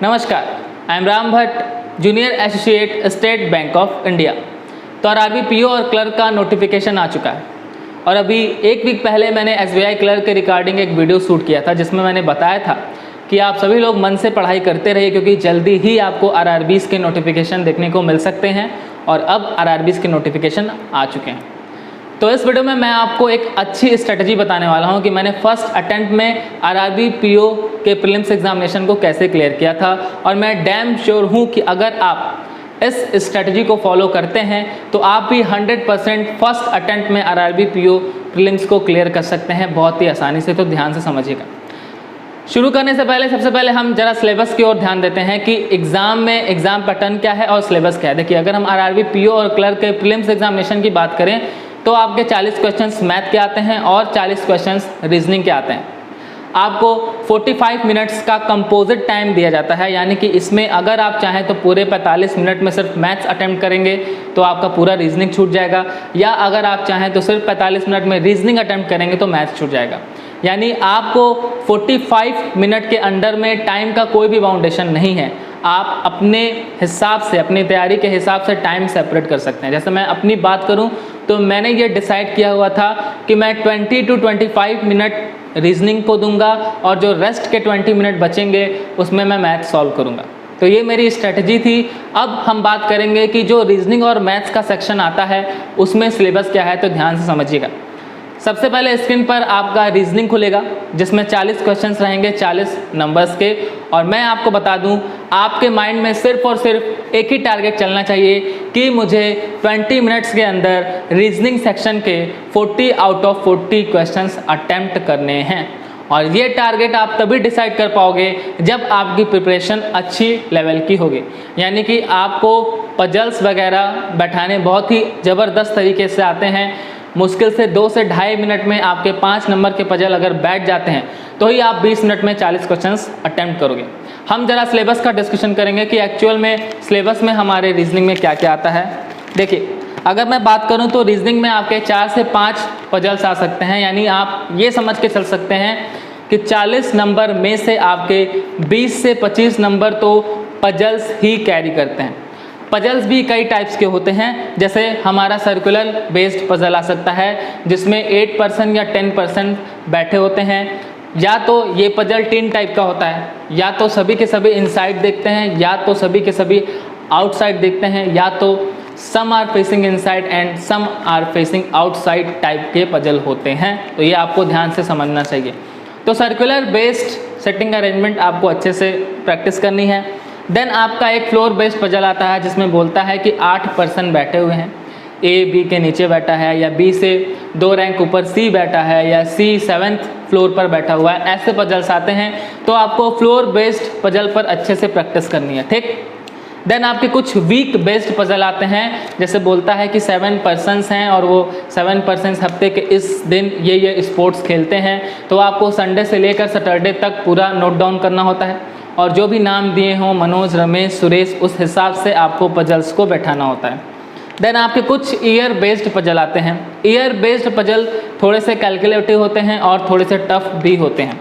नमस्कार, I am Ram Bhatt, junior associate, state bank of India. तो RRB PO और clerk का नोटिफिकेशन आ चुका है और अभी एक वीक पहले मैंने एसबीआई क्लर्क के रिगार्डिंग एक वीडियो शूट किया था जिसमें मैंने बताया था कि आप सभी लोग मन से पढ़ाई करते रहिए क्योंकि जल्दी ही आपको आरआरबीज़ के नोटिफिकेशन देखने को मिल सकते हैं और अब आरआरबीज़ के नोटिफिकेशन आ चुके हैं। तो इस वीडियो में मैं आपको एक अच्छी स्ट्रेटजी बताने वाला हूं कि मैंने फर्स्ट अटेम्प्ट में आरआरबी पीओ के प्रीलिम्स एग्जामिनेशन को कैसे क्लियर किया था और मैं डैम श्योर हूं कि अगर आप इस स्ट्रेटजी को फॉलो करते हैं तो आप भी 100% फर्स्ट अटेम्प्ट में आरआरबी पीओ प्रीलिम्स को क्लियर कर सकते हैं बहुत ही आसानी से। तो ध्यान से समझिएगा। शुरू करने से पहले सबसे पहले हम जरा सिलेबस की ओर ध्यान देते हैं कि एग्जाम में एग्जाम पैटर्न क्या है और सिलेबस क्या है। देखिए, अगर हम आरआरबी पीओ और क्लर्क के प्रीलिम्स एग्जामिनेशन की बात करें तो आपके 40 क्वेश्चंस मैथ के आते हैं और 40 क्वेश्चंस रीजनिंग के आते हैं। आपको 45 मिनट्स का कंपोजिट टाइम दिया जाता है, यानी कि इसमें अगर आप चाहें तो पूरे 45 मिनट में सिर्फ मैथ्स अटेम्प्ट करेंगे तो आपका पूरा रीजनिंग छूट जाएगा, या अगर आप चाहें तो सिर्फ 45 मिनट में रीजनिंग अटेम्प्ट करेंगे तो मैथ्स छूट जाएगा। यानी आपको 45 मिनट के अंडर में टाइम का कोई भी बाउंडेशन नहीं है। आप अपने हिसाब से, अपनी तैयारी के हिसाब से टाइम सेपरेट कर सकते हैं। जैसे मैं अपनी बात करूं तो मैंने ये डिसाइड किया हुआ था कि मैं 20 to 25 मिनट रीजनिंग को दूंगा और जो रेस्ट के 20 मिनट बचेंगे उसमें मैं मैथ सॉल्व करूंगा। तो ये मेरी स्ट्रेटजी थी। अब हम बात करेंगे कि जो रीजनिंग और मैथ्स का सेक्शन आता है उसमें सिलेबस क्या है, तो ध्यान से समझिएगा। सबसे पहले स्क्रीन पर आपका रीजनिंग खुलेगा जिसमें 40 क्वेश्चंस रहेंगे 40 नंबर्स के, और मैं आपको बता दूं आपके माइंड में सिर्फ और सिर्फ एक ही टारगेट चलना चाहिए कि मुझे 20 मिनट्स के अंदर रीजनिंग सेक्शन के 40 आउट ऑफ 40 क्वेश्चंस अटेम्प्ट करने हैं। और ये टारगेट आप तभी डिसाइड कर पाओगे जब आपकी प्रिपरेशन अच्छी लेवल की होगी, यानी कि आपको पजल्स वगैरह बैठाने बहुत ही ज़बरदस्त तरीके से आते हैं। मुश्किल से 2 से ढाई मिनट में आपके 5 नंबर के पजल अगर बैठ जाते हैं तो ही आप 20 मिनट में 40 क्वेश्चंस अटेम्प्ट करोगे। हम जरा सिलेबस का डिस्कशन करेंगे कि एक्चुअल में सिलेबस में हमारे रीजनिंग में क्या क्या आता है। देखिए, अगर मैं बात करूं तो रीजनिंग में आपके 4 से 5 पजल्स आ सकते हैं, यानी आप ये समझ के चल सकते हैं कि 40 नंबर में से आपके 20 से 25 नंबर तो पजल्स ही कैरी करते हैं। पजल्स भी कई टाइप्स के होते हैं, जैसे हमारा सर्कुलर बेस्ड पजल आ सकता है जिसमें 8% या 10% बैठे होते हैं, या तो ये पजल 3 टाइप का होता है, या तो सभी के सभी इनसाइड देखते हैं, या तो सभी के सभी आउटसाइड देखते हैं, या तो some are facing inside and some are facing outside type के पजल होते हैं। तो ये आपको ध्यान से समझना चाहिए। तो सर्कुलर बेस्ड सेटिंग अरेंजमेंट आपको अच्छे से प्रैक्टिस करनी है। देन आपका एक फ्लोर बेस्ड पजल आता है जिसमें बोलता है कि 8% बैठे हुए हैं, ए बी के नीचे बैठा है, या बी से 2 रैंक ऊपर सी बैठा है, या सी 7th फ्लोर पर बैठा हुआ है। ऐसे पजल्स आते हैं तो आपको फ्लोर बेस्ड पजल पर अच्छे से प्रैक्टिस करनी है, ठीक। देन आपके कुछ वीक बेस्ड पजल आते हैं, जैसे बोलता है कि 7 पर्सन्स हैं और वो 7 पर्सन्स हफ्ते के इस दिन ये स्पोर्ट्स खेलते हैं, तो आपको संडे से लेकर सैटरडे तक पूरा नोट डाउन करना होता है और जो भी नाम दिए हों मनोज, रमेश, सुरेश, उस हिसाब से आपको पजल्स को बैठाना होता है। देन आपके कुछ ईयर बेस्ड पजल आते हैं। ईयर बेस्ड पजल थोड़े से कैलकुलेटिव होते हैं और थोड़े से टफ भी होते हैं।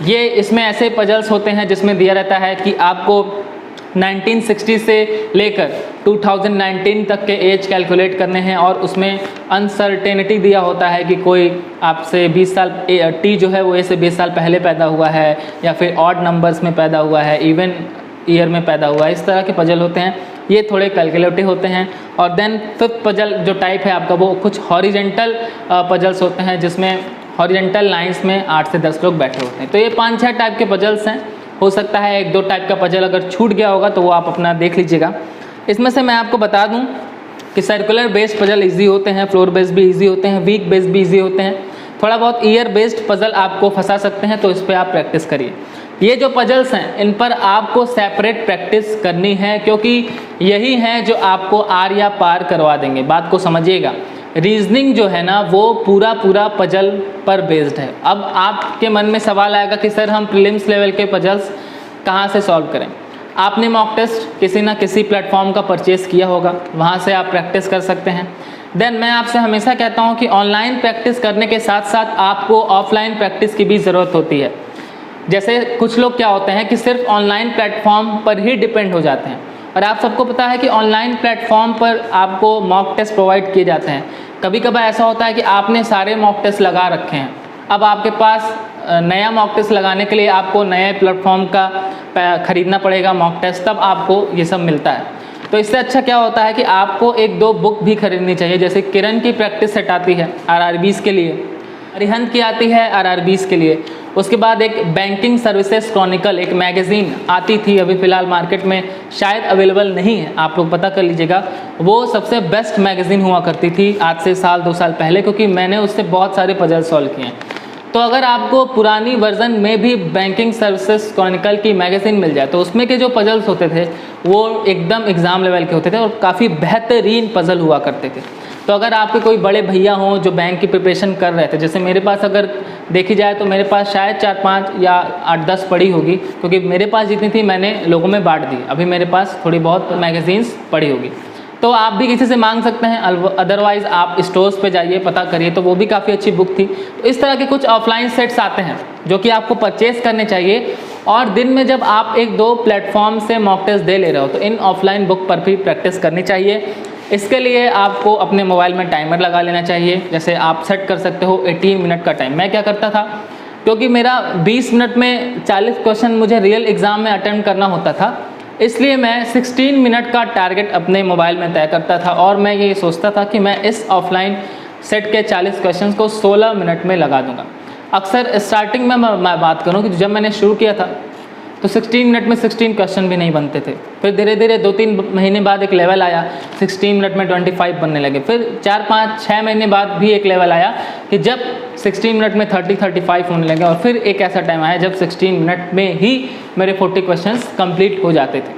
ये इसमें ऐसे पजल्स होते हैं जिसमें दिया रहता है कि आपको 1960 से लेकर 2019 तक के एज कैलकुलेट करने हैं और उसमें अनसर्टेनिटी दिया होता है कि कोई आपसे 20 साल टी जो है वो ए से 20 साल पहले पैदा हुआ है, या फिर ऑड नंबर्स में पैदा हुआ है, इवन ईयर में पैदा हुआ है। इस तरह के पजल होते हैं, ये थोड़े कैलकुलेटिव होते हैं। और देन 5th पजल जो टाइप है आपका वो कुछ हॉरिजेंटल पजल्स होते हैं जिसमें हॉरिजेंटल लाइंस में 8 से 10 लोग बैठे होते हैं। तो ये 5-6 टाइप के पजल्स हैं। हो सकता है 1-2 टाइप का पजल अगर छूट गया होगा तो वो आप अपना देख लीजिएगा। इसमें से मैं आपको बता दूं कि सर्कुलर बेस्ड पजल इजी होते हैं, फ्लोर बेस्ड भी इजी होते हैं, वीक बेस्ड भी इजी होते हैं। थोड़ा बहुत ईयर बेस्ड पजल आपको फंसा सकते हैं, तो इस पर आप प्रैक्टिस करिए। ये जो पजल्स हैं इन पर आपको सेपरेट प्रैक्टिस करनी है क्योंकि यही हैं जो आपको आर या पार करवा देंगे। बात को समझिएगा। रीजनिंग जो है ना वो पूरा पजल पर बेस्ड है। अब आपके मन में सवाल आएगा कि सर हम प्रीलिम्स लेवल के पजल्स कहाँ से सॉल्व करें। आपने मॉक टेस्ट किसी ना किसी प्लेटफॉर्म का परचेस किया होगा, वहाँ से आप प्रैक्टिस कर सकते हैं। देन मैं आपसे हमेशा कहता हूँ कि ऑनलाइन प्रैक्टिस करने के साथ साथ आपको ऑफलाइन प्रैक्टिस की भी ज़रूरत होती है। जैसे कुछ लोग क्या होते हैं कि सिर्फ ऑनलाइन प्लेटफॉर्म पर ही डिपेंड हो जाते हैं, और आप सबको पता है कि ऑनलाइन प्लेटफॉर्म पर आपको मॉक टेस्ट प्रोवाइड किए जाते हैं। कभी कभार ऐसा होता है कि आपने सारे मॉक टेस्ट लगा रखे हैं, अब आपके पास नया मॉक टेस्ट लगाने के लिए आपको नए प्लेटफॉर्म का ख़रीदना पड़ेगा मॉक टेस्ट, तब आपको ये सब मिलता है। तो इससे अच्छा क्या होता है कि आपको एक दो बुक भी खरीदनी चाहिए, जैसे किरण की प्रैक्टिस सेट आती है आरआरबीज़ के लिए, अरिहंत की आती है आरआरबीज़ के लिए। उसके बाद एक बैंकिंग सर्विसेज क्रॉनिकल एक मैगज़ीन आती थी, अभी फ़िलहाल मार्केट में शायद अवेलेबल नहीं है, आप लोग पता कर लीजिएगा। वो सबसे बेस्ट मैगज़ीन हुआ करती थी आज से साल 2 साल पहले, क्योंकि मैंने उससे बहुत सारे पजल सॉल्व किए हैं। तो अगर आपको पुरानी वर्जन में भी बैंकिंग सर्विसेज क्रॉनिकल की मैगज़ीन मिल जाए तो उसमें के जो पजल्स होते थे वो एकदम एग्ज़ाम लेवल के होते थे और काफ़ी बेहतरीन पजल हुआ करते थे। तो अगर आपके कोई बड़े भैया हों जो बैंक की प्रिपरेशन कर रहे थे, जैसे मेरे पास अगर देखी जाए तो मेरे पास शायद 4-5 या 8-10 पड़ी होगी, क्योंकि मेरे पास जितनी थी मैंने लोगों में बांट दी। अभी मेरे पास थोड़ी बहुत मैगज़ीन्स पड़ी होगी, तो आप भी किसी से मांग सकते हैं, अदरवाइज़ आप स्टोर्स पे जाइए पता करिए, तो वो भी काफ़ी अच्छी बुक थी। तो इस तरह के कुछ ऑफलाइन सेट्स आते हैं जो कि आपको परचेज़ करने चाहिए, और दिन में जब आप 1-2 प्लेटफॉर्म से मॉक टेस्ट दे ले रहे हो तो इन ऑफलाइन बुक पर भी प्रैक्टिस करनी चाहिए। इसके लिए आपको अपने मोबाइल में टाइमर लगा लेना चाहिए, जैसे आप सेट कर सकते हो 18 मिनट का टाइम। मैं क्या करता था, क्योंकि मेरा 20 मिनट में 40 क्वेश्चन मुझे रियल एग्ज़ाम में अटेम्प्ट करना होता था, इसलिए मैं 16 मिनट का टारगेट अपने मोबाइल में तय करता था, और मैं ये सोचता था कि मैं इस ऑफलाइन सेट के 40 क्वेश्चंस को 16 मिनट में लगा दूंगा। अक्सर स्टार्टिंग में मैं बात करूं कि जब मैंने शुरू किया था तो 16 मिनट में 16 क्वेश्चन भी नहीं बनते थे। फिर धीरे धीरे 2-3 महीने बाद एक लेवल आया, 16 मिनट में 25 बनने लगे। फिर 4-5-6 महीने बाद भी एक लेवल आया कि जब 16 मिनट में 30-35 होने लगे, और फिर एक ऐसा टाइम आया जब 16 मिनट में ही मेरे 40 क्वेश्चंस कंप्लीट हो जाते थे।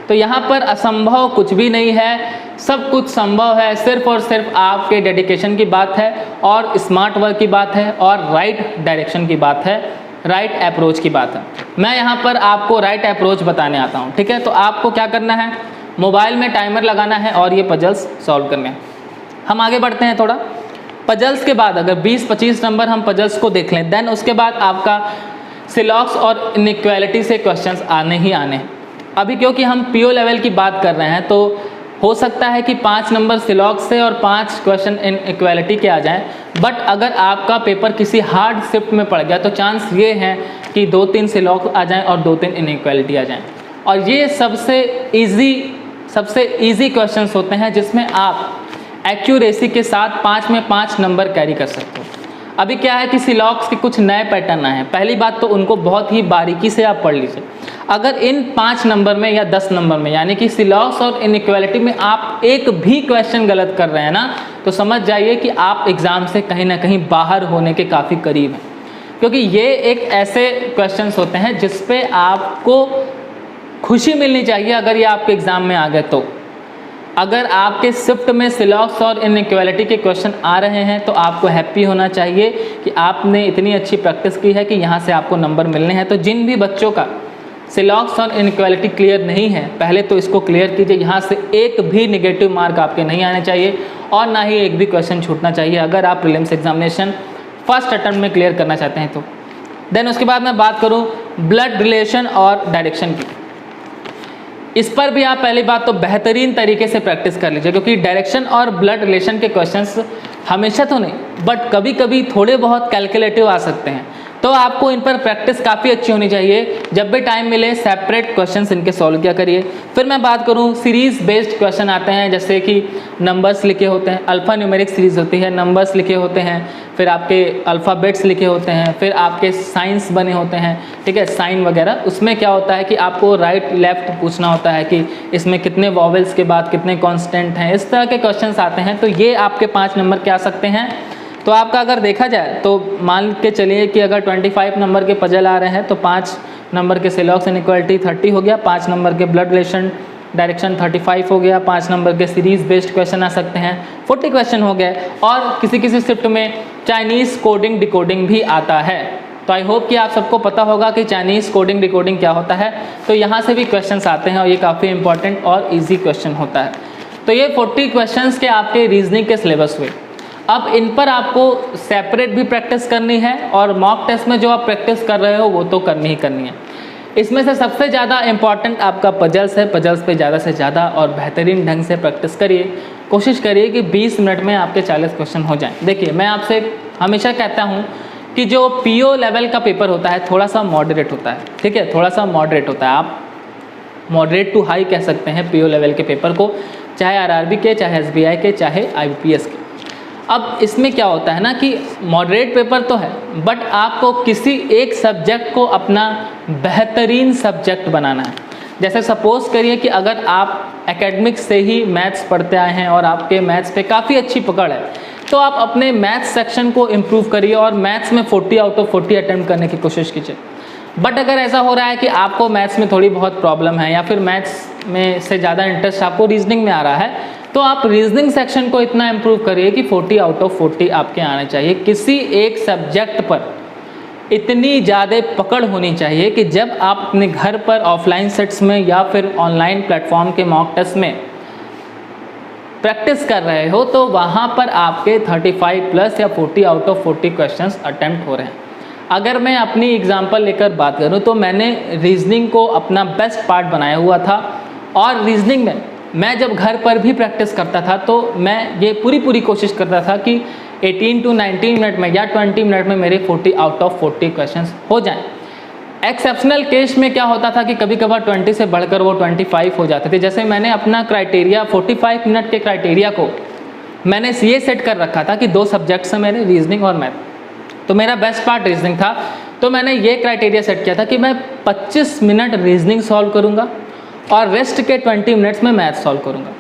तो यहाँ पर असंभव कुछ भी नहीं है, सब कुछ संभव है, सिर्फ और सिर्फ आपके डेडिकेशन की बात है, और स्मार्ट वर्क की बात है, और राइट डायरेक्शन की बात है, राइट अप्रोच की बात है। मैं यहाँ पर आपको राइट अप्रोच बताने आता हूँ, ठीक है। तो आपको क्या करना है, मोबाइल में टाइमर लगाना है और ये पजल्स सॉल्व करने हैं। हम आगे बढ़ते हैं थोड़ा। पजल्स के बाद अगर 20-25 नंबर हम पजल्स को देख लें, देन उसके बाद आपका सिलॉक्स और इनइक्वालिटी से क्वेश्चंस आने ही आने हैं। अभी क्योंकि हम पीओ लेवल की बात कर रहे हैं, तो हो सकता है कि 5 नंबर सिलॉक्स से और 5 क्वेश्चन इनइक्वालिटी के आ जाएं, बट अगर आपका पेपर किसी हार्ड शिफ्ट में पड़ गया तो चांस ये है कि 2-3 सिलॉक्स आ जाएं और 2-3 इनइक्वालिटी आ जाएं। और ये सबसे ईजी क्वेश्चंस होते हैं जिसमें आप एक्यूरेसी के साथ 5 में 5 नंबर कैरी कर सकते हो। अभी क्या है कि सिलॉक्स के कुछ नए पैटर्न आए हैं। पहली बात तो उनको बहुत ही बारीकी से आप पढ़ लीजिए। अगर इन 5 नंबर में या 10 नंबर में, यानी कि सिलॉक्स और इनइक्वालिटी में आप एक भी क्वेश्चन गलत कर रहे हैं ना, तो समझ जाइए कि आप एग्ज़ाम से कहीं ना कहीं बाहर होने के काफ़ी करीब हैं, क्योंकि ये एक ऐसे क्वेश्चंस होते हैं जिस पे आपको खुशी मिलनी चाहिए अगर ये आपके एग्ज़ाम में आ गए। तो अगर आपके शिफ्ट में सिलॉक्स और इनइक्वालिटी के क्वेश्चन आ रहे हैं तो आपको हैप्पी होना चाहिए कि आपने इतनी अच्छी प्रैक्टिस की है कि यहाँ से आपको नंबर मिलने हैं। तो जिन भी बच्चों का सिलॉक्स और इनइक्वालिटी क्लियर नहीं है, पहले तो इसको क्लियर कीजिए। यहाँ से एक भी नेगेटिव मार्क आपके नहीं आने चाहिए, और ना ही एक भी क्वेश्चन छूटना चाहिए अगर आप प्रीलिम्स एग्जामिनेशन फर्स्ट अटेम्प्ट में क्लियर करना चाहते हैं तो। देन उसके बाद मैं बात करूँ ब्लड रिलेशन और डायरेक्शन की। इस पर भी आप पहली बात तो बेहतरीन तरीके से प्रैक्टिस कर लीजिए, क्योंकि डायरेक्शन और ब्लड रिलेशन के क्वेश्चंस हमेशा तो नहीं बट कभी कभी थोड़े बहुत कैलकुलेटिव आ सकते हैं, तो आपको इन पर प्रैक्टिस काफ़ी अच्छी होनी चाहिए। जब भी टाइम मिले सेपरेट क्वेश्चंस इनके सॉल्व किया करिए। फिर मैं बात करूं सीरीज़ बेस्ड क्वेश्चन आते हैं, जैसे कि नंबर्स लिखे होते हैं, अल्फ़ा न्यूमेरिक सीरीज़ होती है, नंबर्स लिखे होते हैं, फिर आपके अल्फ़ाबेट्स लिखे होते हैं, फिर आपके साइंस बने होते हैं, ठीक है, साइन वगैरह। उसमें क्या होता है कि आपको राइट लेफ़्ट पूछना होता है कि इसमें कितने वॉवेल्स के बाद कितने कॉन्स्टेंट हैं, इस तरह के क्वेश्चन आते हैं। तो ये आपके 5 नंबर के आ सकते हैं। तो आपका अगर देखा जाए तो मान के चलिए कि अगर 25 नंबर के पजल आ रहे हैं तो 5 नंबर के सिलॉक्स इनइक्वालिटी 30 हो गया, 5 नंबर के ब्लड रिलेशन डायरेक्शन 35 हो गया, 5 नंबर के सीरीज़ बेस्ड क्वेश्चन आ सकते हैं 40 क्वेश्चन हो गए, और किसी किसी शिफ्ट में चाइनीज़ कोडिंग डिकोडिंग भी आता है। तो आई होप कि आप सबको पता होगा कि चाइनीज़ कोडिंग डिकोडिंग क्या होता है। तो यहाँ से भी क्वेश्चंस आते हैं और ये काफ़ी इंपॉर्टेंट और ईजी क्वेश्चन होता है। तो ये 40 क्वेश्चंस के आपके रीजनिंग के सिलेबस हुए। अब इन पर आपको सेपरेट भी प्रैक्टिस करनी है और मॉक टेस्ट में जो आप प्रैक्टिस कर रहे हो वो तो करनी ही करनी है। इसमें से सबसे ज़्यादा इम्पॉर्टेंट आपका पजल्स है। पजल्स पे ज़्यादा से ज़्यादा और बेहतरीन ढंग से प्रैक्टिस करिए। कोशिश करिए कि 20 मिनट में आपके 40 क्वेश्चन हो जाएं। देखिए, मैं आपसे हमेशा कहता हूँ कि जो पीओ लेवल का पेपर होता है थोड़ा सा मॉडरेट होता है, ठीक है, थोड़ा सा मॉडरेट होता है। आप मॉडरेट टू हाई कह सकते हैं पीओ लेवल के पेपर को, चाहे आरआरबी के, चाहे एसबीआई के, चाहे आईबीपीएस के। अब इसमें क्या होता है ना कि मॉडरेट पेपर तो है, बट आपको किसी एक सब्जेक्ट को अपना बेहतरीन सब्जेक्ट बनाना है। जैसे सपोज करिए कि अगर आप एकेडमिक्स से ही मैथ्स पढ़ते आए हैं और आपके मैथ्स पे काफ़ी अच्छी पकड़ है, तो आप अपने मैथ्स सेक्शन को इम्प्रूव करिए और मैथ्स में 40 आउट ऑफ 40 अटैम्प्ट करने की कोशिश कीजिए। बट अगर ऐसा हो रहा है कि आपको मैथ्स में थोड़ी बहुत प्रॉब्लम है या फिर मैथ्स में से ज़्यादा इंटरेस्ट आपको रीजनिंग में आ रहा है, तो आप रीजनिंग सेक्शन को इतना इम्प्रूव करिए कि 40 आउट ऑफ 40 आपके आने चाहिए। किसी एक सब्जेक्ट पर इतनी ज़्यादा पकड़ होनी चाहिए कि जब आप अपने घर पर ऑफलाइन सेट्स में या फिर ऑनलाइन प्लेटफॉर्म के मॉक टेस्ट में प्रैक्टिस कर रहे हो तो वहाँ पर आपके 35 प्लस या 40 आउट ऑफ 40 क्वेश्चंस अटेम्प्ट हो रहे हैं। अगर मैं अपनी एग्जांपल लेकर बात करूँ तो मैंने रीजनिंग को अपना बेस्ट पार्ट बनाया हुआ था और रीजनिंग में मैं जब घर पर भी प्रैक्टिस करता था तो मैं ये पूरी कोशिश करता था कि 18 to 19 मिनट में या 20 मिनट में मेरे 40 आउट ऑफ 40 क्वेश्चंस हो जाएं। एक्सेप्शनल केस में क्या होता था कि कभी कभार 20 से बढ़कर वो 25 हो जाते थे। जैसे मैंने अपना क्राइटेरिया 45 मिनट के क्राइटेरिया को मैंने ये सेट कर रखा था कि 2 सब्जेक्ट्स हैं मेरे, रीजनिंग और मैथ, तो मेरा बेस्ट पार्ट रीजनिंग था। तो मैंने ये क्राइटेरिया सेट किया था कि मैं 25 मिनट रीजनिंग सॉल्व करूँगा और रेस्ट के 20 मिनट्स में मैथ सॉल्व करूँगा।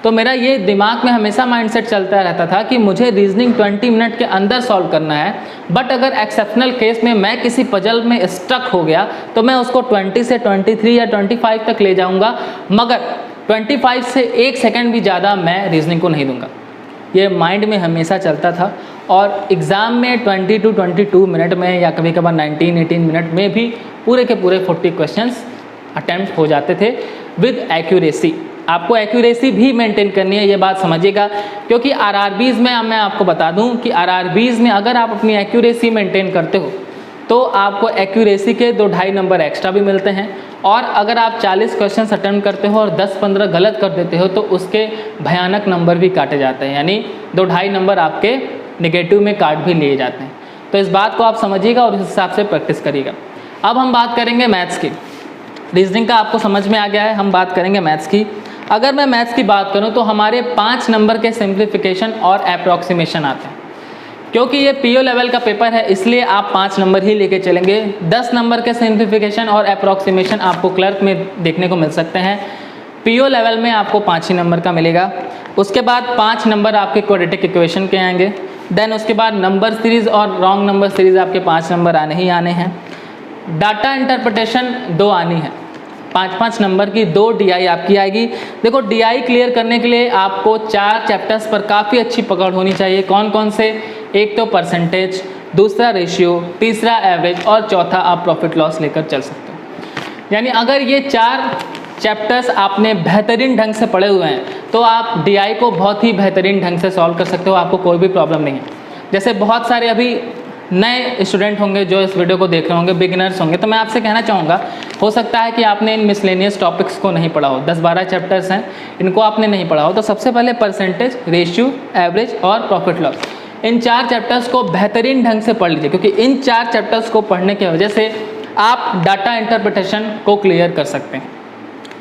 तो मेरा ये दिमाग में हमेशा माइंडसेट चलता रहता था कि मुझे रीजनिंग 20 मिनट के अंदर सॉल्व करना है। बट अगर एक्सेप्शनल केस में मैं किसी पजल में स्टक हो गया तो मैं उसको 20 से 23 या 25 तक ले जाऊंगा, मगर 25 से 1 सेकंड भी ज़्यादा मैं रीजनिंग को नहीं दूंगा। ये माइंड में हमेशा चलता था और एग्ज़ाम में 20 to 22 मिनट में या कभी कभार 19-18 मिनट में भी पूरे के पूरे 40 क्वेश्चंस अटैम्प्ट हो जाते थे विद एक्यूरेसी। आपको एक्यूरेसी भी मेंटेन करनी है, ये बात समझिएगा, क्योंकि आरआरबीज़ में मैं आपको बता दूं कि आरआरबीज़ में अगर आप अपनी एक्यूरेसी मेंटेन करते हो तो आपको एक्यूरेसी के 2-2.5 नंबर एक्स्ट्रा भी मिलते हैं। और अगर आप 40 क्वेश्चन अटैम्प्ट करते हो और 10-15 गलत कर देते हो तो उसके भयानक नंबर भी काटे जाते हैं, यानी 2-2.5 नंबर आपके नेगेटिव में काट भी लिए जाते हैं। तो इस बात को आप समझिएगा और इस हिसाब से प्रैक्टिस करिएगा। अब हम बात करेंगे मैथ्स की। रीजनिंग का आपको समझ में आ गया है, हम बात करेंगे मैथ्स की। अगर मैं मैथ्स की बात करूं तो हमारे 5 नंबर के सिंप्लीफिकेशन और अप्रॉक्सीमेशन आते हैं। क्योंकि ये पीओ लेवल का पेपर है इसलिए आप 5 नंबर ही लेके चलेंगे। 10 नंबर के सिंप्लीफिकेशन और अप्रॉक्सीमेशन आपको क्लर्क में देखने को मिल सकते हैं। पीओ लेवल में आपको 5 ही नंबर का मिलेगा। उसके बाद 5 नंबर आपके क्वाड्रेटिक इक्वेशन के आएंगे। देन उसके बाद नंबर सीरीज़ और रॉन्ग नंबर सीरीज़ आपके 5 नंबर आने ही आने हैं। डाटा इंटरप्रिटेशन 2 आनी है, 5-5 नंबर की 2 DI आपकी आएगी। देखो, DI क्लियर करने के लिए आपको 4 चैप्टर्स पर काफ़ी अच्छी पकड़ होनी चाहिए। कौन कौन से? एक तो परसेंटेज, दूसरा रेशियो, तीसरा एवरेज और चौथा आप प्रॉफिट लॉस लेकर चल सकते हो। यानी अगर ये 4 चैप्टर्स आपने बेहतरीन ढंग से पढ़े हुए हैं तो आप DI को बहुत ही बेहतरीन ढंग से सॉल्व कर सकते हो, आपको कोई भी प्रॉब्लम नहीं है। जैसे बहुत सारे अभी नए स्टूडेंट होंगे जो इस वीडियो को देख रहे होंगे, बिगिनर्स होंगे, तो मैं आपसे कहना चाहूँगा, हो सकता है कि आपने इन मिसलेनियस टॉपिक्स को नहीं पढ़ा हो। 10-12 चैप्टर्स हैं, इनको आपने नहीं पढ़ा हो। तो सबसे पहले परसेंटेज, रेशियो, एवरेज और प्रॉफिट लॉस, इन 4 चैप्टर्स को बेहतरीन ढंग से पढ़ लीजिए, क्योंकि इन 4 चैप्टर्स को पढ़ने की वजह से आप डाटा इंटरप्रिटेशन को क्लियर कर सकते हैं।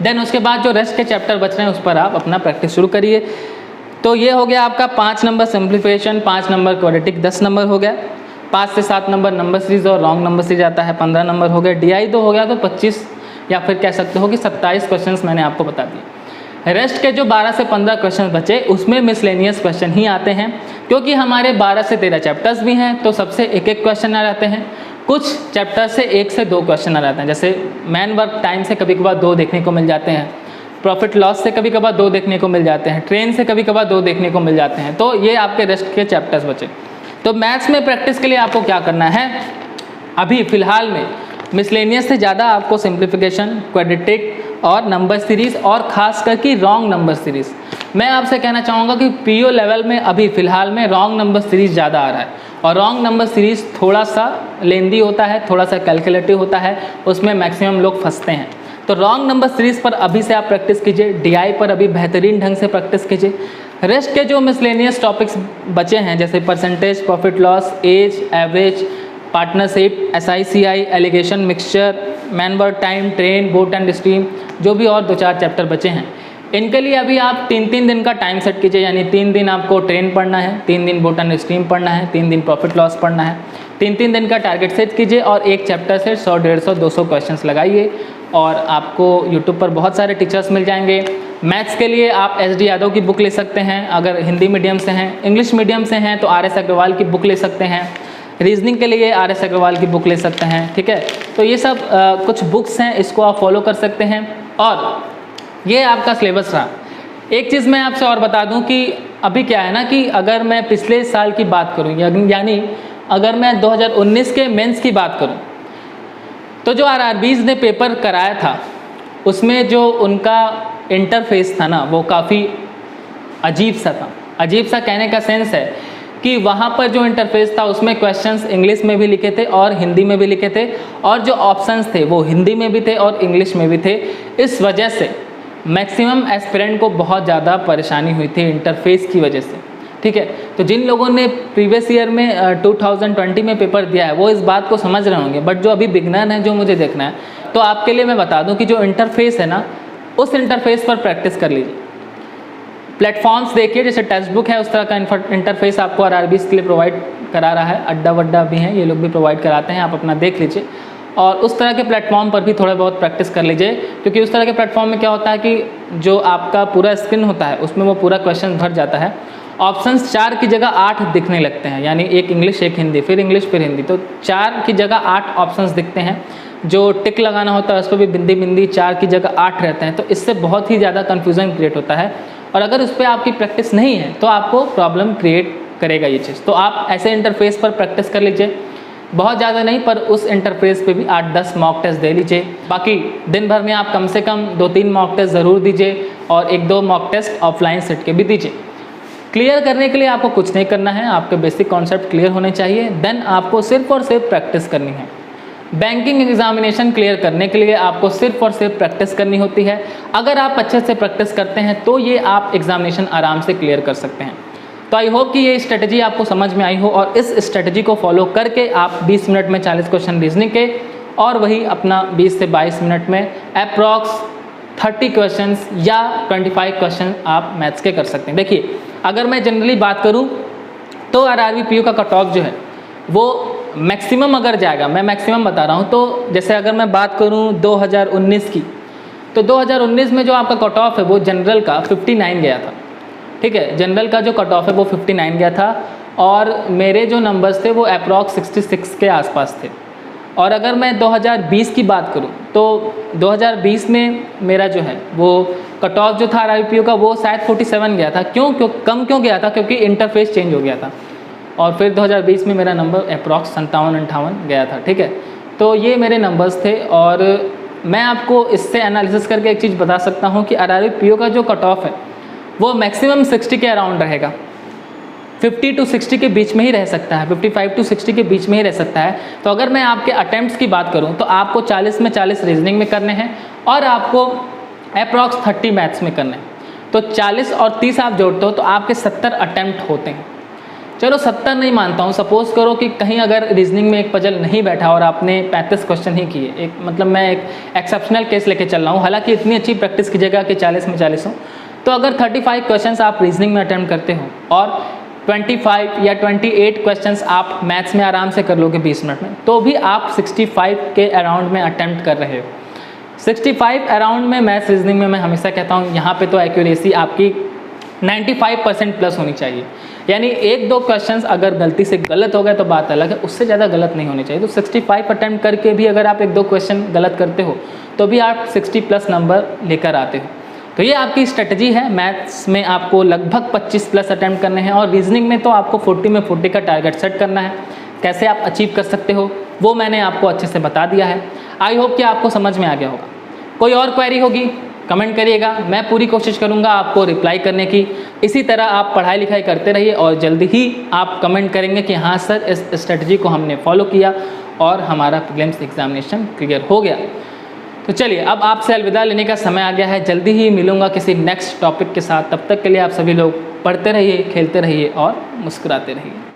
देन उसके बाद जो रेस्ट के चैप्टर बच रहे हैं उस पर आप अपना प्रैक्टिस शुरू करिए। तो ये हो गया आपका 5 number simplification, 5 number quadratic, 10 number हो गया। 5 से 7 नंबर नंबर सीरीज और रॉन्ग नंबर सीरीज आता है, 15 नंबर हो गया। DI 2 हो गया तो 25 या फिर कह सकते हो कि 27 क्वेश्चंस मैंने आपको बता दिए। रेस्ट के जो 12 से 15 क्वेश्चन बचे उसमें मिसलेनियस क्वेश्चन ही आते हैं, क्योंकि हमारे 12 से 13 चैप्टर्स भी हैं तो सबसे एक क्वेश्चन आ जाते हैं। कुछ चैप्टर से 1 से 2 क्वेश्चन आ जाते हैं, जैसे मैन वर्क टाइम से कभी कभार 2 देखने को मिल जाते हैं, प्रॉफिट लॉस से कभी कभार 2 देखने को मिल जाते हैं, ट्रेन से कभी कभार 2 देखने को मिल जाते हैं। तो ये आपके रेस्ट के चैप्टर्स बचे। तो मैथ्स में प्रैक्टिस के लिए आपको क्या करना है, अभी फ़िलहाल में मिसलेनियस से ज़्यादा आपको सिंप्लीफिकेशन, क्वाड्रेटिक और नंबर सीरीज़ और ख़ास करके रॉन्ग नंबर सीरीज़, मैं आपसे कहना चाहूँगा कि पीओ लेवल में अभी फ़िलहाल में रॉन्ग नंबर सीरीज़ ज़्यादा आ रहा है, और रॉन्ग नंबर सीरीज़ थोड़ा सा लेंदी होता है, थोड़ा सा कैलकुलेटिव होता है, उसमें मैक्सिमम लोग फंसते हैं। तो रॉन्ग नंबर सीरीज़ पर अभी से आप प्रैक्टिस कीजिए, डीआई पर अभी बेहतरीन ढंग से प्रैक्टिस कीजिए। रेस्ट के जो मिसलेनियस टॉपिक्स बचे हैं जैसे percentage, profit loss, age, average, partnership, SICI, allegation, mixture, मैनवर्ड, time, train, boat and stream, जो भी और 2-4 चैप्टर बचे हैं, इनके लिए अभी आप 3-3 दिन का टाइम सेट कीजिए। यानी 3 दिन आपको ट्रेन पढ़ना है, 3 दिन बोट एंड स्ट्रीम पढ़ना है, 3 दिन प्रॉफिट लॉस पढ़ना है। 3-3 दिन का टारगेट सेट कीजिए और एक चैप्टर से 100, 150, 200 क्वेश्चंस लगाइए और आपको यूट्यूब पर बहुत सारे टीचर्स मिल जाएंगे। मैथ्स के लिए आप SD यादव की बुक ले सकते हैं, अगर हिंदी मीडियम से हैं। इंग्लिश मीडियम से हैं तो RS अग्रवाल की बुक ले सकते हैं। रीजनिंग के लिए RS अग्रवाल की बुक ले सकते हैं, ठीक है। तो ये सब कुछ बुक्स हैं, इसको आप फॉलो कर सकते हैं। और ये आपका सिलेबस रहा। एक चीज़ मैं आपसे और बता दूं कि अभी क्या है ना कि अगर मैं पिछले साल की बात करूं, यानी अगर मैं 2019 के मेंस की बात करूं, तो जो RRBs ने पेपर कराया था उसमें जो उनका इंटरफेस था ना, वो काफ़ी अजीब सा था। अजीब सा कहने का सेंस है कि वहाँ पर जो इंटरफेस था उसमें क्वेश्चंस इंग्लिश में भी लिखे थे और हिंदी में भी लिखे थे, और जो ऑप्शंस थे वो हिंदी में भी थे और इंग्लिश में भी थे। इस वजह से मैक्सिमम एस्पिरेंट को बहुत ज़्यादा परेशानी हुई थी इंटरफेस की वजह से, ठीक है। तो जिन लोगों ने प्रीवियस ईयर में 2020 में पेपर दिया है वो इस बात को समझ रहे होंगे, बट जो अभी बिगनर है, जो मुझे देखना है, तो आपके लिए मैं बता दूं कि जो इंटरफेस है ना, उस इंटरफेस पर प्रैक्टिस कर लीजिए। प्लेटफॉर्म्स देखिए, जैसे टेक्स्ट बुक है उस तरह का इंटरफेस आपको RRBs के लिए प्रोवाइड करा रहा है। अड्डा वड्डा भी हैं, ये लोग भी प्रोवाइड कराते हैं, आप अपना देख लीजिए। और उस तरह के प्लेटफॉर्म पर भी थोड़ा बहुत प्रैक्टिस कर लीजिए, क्योंकि उस तरह के प्लेटफॉर्म में क्या होता है कि जो आपका पूरा स्क्रीन होता है उसमें वो पूरा क्वेश्चन भर जाता है। ऑप्शंस 4 की जगह 8 दिखने लगते हैं, यानी एक इंग्लिश, एक हिंदी, फिर इंग्लिश, फिर हिंदी, तो 4 की जगह 8 ऑप्शंस दिखते हैं। जो टिक लगाना होता है उस पर भी बिंदी बिंदी 4 की जगह 8 रहते हैं, तो इससे बहुत ही ज़्यादा कन्फ्यूज़न क्रिएट होता है। और अगर उस पर आपकी प्रैक्टिस नहीं है तो आपको प्रॉब्लम क्रिएट करेगा ये चीज़। तो आप ऐसे इंटरफेस पर प्रैक्टिस कर लीजिए, बहुत ज़्यादा नहीं, पर उस इंटरफेस पे भी 8-10 मॉक टेस्ट दे लीजिए। बाकी दिन भर में आप कम से कम 2-3 मॉक टेस्ट ज़रूर दीजिए और 1-2 मॉक टेस्ट ऑफलाइन सेट के भी दीजिए। क्लियर करने के लिए आपको कुछ नहीं करना है, आपके बेसिक कॉन्सेप्ट क्लियर होने चाहिए, देन आपको सिर्फ और सिर्फ प्रैक्टिस करनी है। बैंकिंग एग्जामिनेशन क्लियर करने के लिए आपको सिर्फ और सिर्फ प्रैक्टिस करनी होती है। अगर आप अच्छे से प्रैक्टिस करते हैं तो ये आप एग्जामिनेशन आराम से क्लियर कर सकते हैं। तो आई होप कि ये स्ट्रेटजी आपको समझ में आई हो और इस स्ट्रेटजी को फॉलो करके आप 20 मिनट में 40 क्वेश्चन रीजनिंग के और वही अपना 20 से 22 मिनट में अप्रॉक्स 30 क्वेश्चंस या 25 क्वेश्चन आप मैथ्स के कर सकते हैं। देखिए, अगर मैं जनरली बात करूं तो RRB PO का कट ऑफ जो है वो मैक्सिमम अगर जाएगा, मैं मैक्सिमम बता रहा हूं, तो जैसे अगर मैं बात करूं 2019 की, तो 2019 में जो आपका कट ऑफ है वो जनरल का 59 गया था, ठीक है। जनरल का जो कट ऑफ है वो 59 गया था और मेरे जो नंबर्स थे वो अप्रॉक्स 66 के आसपास थे। और अगर मैं 2020 की बात करूं तो 2020 में मेरा जो है वो कट ऑफ जो था RRB PO का वो शायद 47 गया था। क्यों कम क्यों गया था? क्योंकि इंटरफेस चेंज हो गया था और फिर 2020 में मेरा नंबर अप्रॉक्स 57-58 गया था, ठीक है। तो ये मेरे नंबर्स थे और मैं आपको इससे एनालिसिस करके एक चीज़ बता सकता हूँ कि RRB PO का जो कट ऑफ है वो मैक्सिमम 60 के अराउंड रहेगा, 50 to 60 के बीच में ही रह सकता है, 55 to 60 के बीच में ही रह सकता है। तो अगर मैं आपके अटैम्प्ट्स की बात करूं तो आपको 40 में 40 रीजनिंग में करने हैं और आपको अप्रॉक्स 30 मैथ्स में करने हैं। तो 40 और 30 आप जोड़ते हो तो आपके 70 अटैम्प्ट होते हैं। चलो 70 नहीं मानता हूँ, सपोज़ करो कि कहीं अगर रीजनिंग में एक पजल नहीं बैठा और आपने 35 क्वेश्चन ही किए, एक मतलब मैं एक एक्सेप्शनल केस लेके चल रहा हूँ, हालांकि इतनी अच्छी प्रैक्टिस कीजिएगा कि 40 में 40 हो। तो अगर 35 क्वेश्चंस आप रीजनिंग में अटैम्प्ट करते हो और 25 या 28 क्वेश्चंस आप मैथ्स में आराम से कर लोगे 20 मिनट में, तो भी आप 65 के अराउंड में अटैम्प्ट कर रहे हो। 65 अराउंड में मैथ्स रीजनिंग में मैं हमेशा कहता हूँ यहाँ पे तो एक्यूरेसी आपकी 95% प्लस होनी चाहिए। यानी 1-2 क्वेश्चंस अगर गलती से गलत हो गए तो बात अलग है, उससे ज़्यादा गलत नहीं होनी चाहिए। तो 65 अटैम्प्ट करके भी अगर आप 1-2 क्वेश्चन गलत करते हो तो भी आप 60 प्लस नंबर लेकर आते हो। तो ये आपकी स्ट्रेटजी है। मैथ्स में आपको लगभग 25 प्लस अटैम्प्ट करने हैं और रीजनिंग में तो आपको 40 में 40 का टारगेट सेट करना है। कैसे आप अचीव कर सकते हो वो मैंने आपको अच्छे से बता दिया है। आई होप कि आपको समझ में आ गया होगा। कोई और क्वेरी होगी कमेंट करिएगा, मैं पूरी कोशिश करूँगा आपको रिप्लाई करने की। इसी तरह आप पढ़ाई लिखाई करते रहिए और जल्दी ही आप कमेंट करेंगे कि हाँ सर, इस स्ट्रेटजी को हमने फॉलो किया और हमारा प्रीलिम्स एग्जामिनेशन क्लियर हो गया। तो चलिए अब आपसे अलविदा लेने का समय आ गया है। जल्दी ही मिलूँगा किसी नेक्स्ट टॉपिक के साथ। तब तक के लिए आप सभी लोग पढ़ते रहिए, खेलते रहिए और मुस्कुराते रहिए।